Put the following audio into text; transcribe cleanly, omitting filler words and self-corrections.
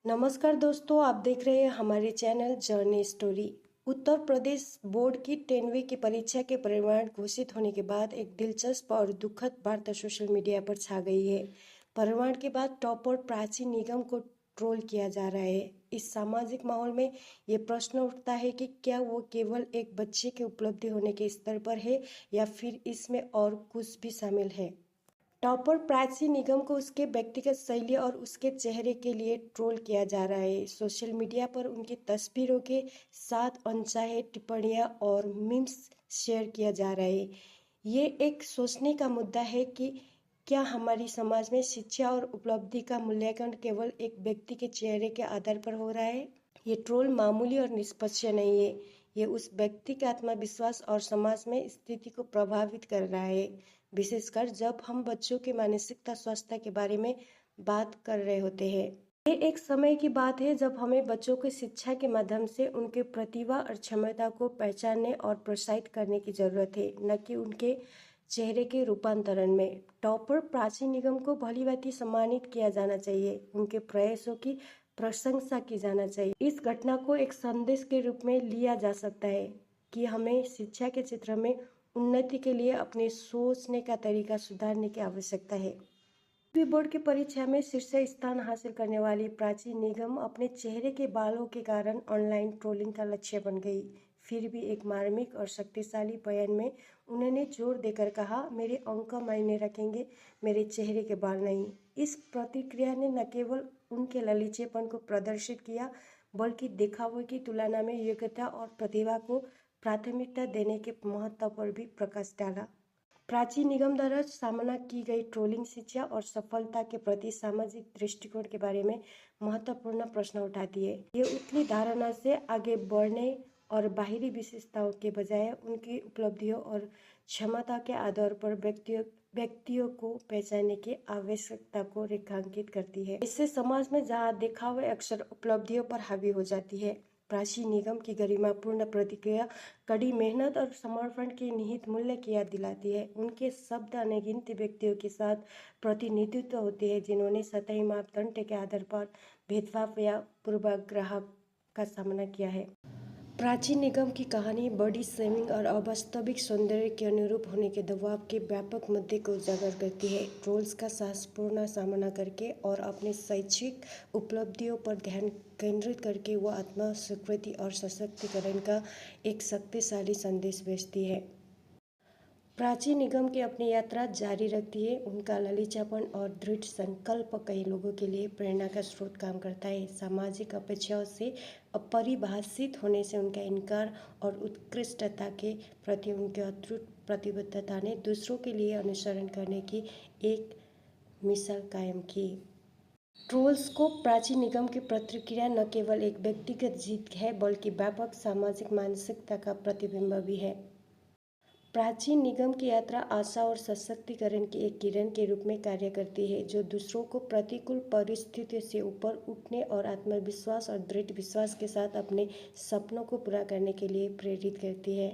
नमस्कार दोस्तों, आप देख रहे हैं हमारे channel journey story. Uttar Pradesh board की 10वीं की परीक्षा के परिणाम घोषित होने के बाद एक दिलचस्प और दुखद वार्ता सोशल मीडिया पर छा गई है। परिणाम के बाद टॉपर प्राची निगम को ट्रोल किया जा रहा है। इस सामाजिक माहौल में ये प्रश्न उठता है कि क्या वो केवल एक बच्चे की उपलब्धि होने के स्तर पर है या फिर इसमें और कुछ भी शामिल है। टॉपर प्राची निगम को उसके व्यक्तिगत शैली और उसके चेहरे के लिए ट्रोल किया जा रहा है। सोशल मीडिया पर उनकी तस्वीरों के साथ अनचाहे टिप्पणियां और मीम्स शेयर किया जा रहा है। ये एक सोचने का मुद्दा है कि क्या हमारी समाज में शिक्षा और उपलब्धि का मूल्यांकन केवल एक व्यक्ति के चेहरे के आधार पर हो रहा है। ये ट्रोल मामूली और निष्पक्ष नहीं है। ये उस व्यक्ति के आत्मविश्वास और समाज में स्थिति को प्रभावित कर रहा है, विशेषकर जब हम बच्चों के मानसिकता स्वास्थ्य के बारे में बात कर रहे होते हैं। ये एक समय की बात है जब हमें बच्चों की शिक्षा के माध्यम से उनके प्रतिभा और क्षमता को पहचानने और प्रोत्साहित करने की जरूरत है, न कि उनके चेहरे के रूपांतरण में। टॉपर प्राची निगम को भली भांति सम्मानित किया जाना चाहिए, उनके प्रयासों की प्रशंसा की जाना चाहिए। इस घटना को एक संदेश के रूप में लिया जा सकता है कि हमें शिक्षा के क्षेत्र में उन्नति के लिए अपने सोचने का तरीका सुधारने की आवश्यकता है। बोर्ड की परीक्षा में शीर्ष स्थान हासिल करने वाली प्राची निगम अपने चेहरे के बालों के कारण ऑनलाइन ट्रोलिंग का लक्ष्य बन गई। फिर भी एक मार्मिक और शक्तिशाली बयान में उन्होंने जोर देकर कहा, मेरे अंक मायने रखेंगे, मेरे चेहरे के बाल नहीं। इस प्रतिक्रिया ने न केवल उनके ललीचेपन को प्रदर्शित किया, बल्कि दिखावे की तुलना में योग्यता और प्रतिभा को प्राथमिकता देने के महत्व पर भी प्रकाश डाला। प्राची निगम द्वारा सामना की गई ट्रोलिंग शिक्षा और सफलता के प्रति सामाजिक दृष्टिकोण के बारे में महत्वपूर्ण प्रश्न उठाती है। ये उतली धारणा से आगे बढ़ने और बाहरी विशेषताओं के बजाय उनकी उपलब्धियों और क्षमता के आधार पर व्यक्तियों को पहचानने की आवश्यकता को रेखांकित करती है। इससे समाज में जहाँ दिखावे अक्सर उपलब्धियों पर हावी हो जाती है, प्राची निगम की गरिमापूर्ण प्रतिक्रिया कड़ी मेहनत और समर्पण के निहित मूल्य की याद दिलाती है। उनके शब्द अनगिनत व्यक्तियों के साथ प्रतिनिधित्व होते हैं जिन्होंने सतही मापदंड के आधार पर भेदभाव या पूर्वाग्रह का सामना किया है। प्राची निगम की कहानी बॉडी शेमिंग और अवास्तविक सौंदर्य के अनुरूप होने के दबाव के व्यापक मुद्दे को उजागर करती है। ट्रोल्स का साहसपूर्ण सामना करके और अपने शैक्षिक उपलब्धियों पर ध्यान केंद्रित करके वह आत्म स्वीकृति और सशक्तिकरण का एक शक्तिशाली संदेश भेजती है। प्राची निगम की अपनी यात्रा जारी रखती है। उनका ललीचापन और दृढ़ संकल्प कई लोगों के लिए प्रेरणा का स्रोत काम करता है। सामाजिक अपेक्षाओं से अपरिभाषित होने से उनका इनकार और उत्कृष्टता के प्रति उनकी अटूट प्रतिबद्धता ने दूसरों के लिए अनुसरण करने की एक मिसाल कायम की। ट्रोल्स को प्राची निगम की प्रतिक्रिया न केवल एक व्यक्तिगत जीत है, बल्कि व्यापक सामाजिक मानसिकता का प्रतिबिंब भी है। प्राची निगम की यात्रा आशा और सशक्तिकरण की एक किरण के रूप में कार्य करती है, जो दूसरों को प्रतिकूल परिस्थितियों से ऊपर उठने और आत्मविश्वास और दृढ़ विश्वास के साथ अपने सपनों को पूरा करने के लिए प्रेरित करती है।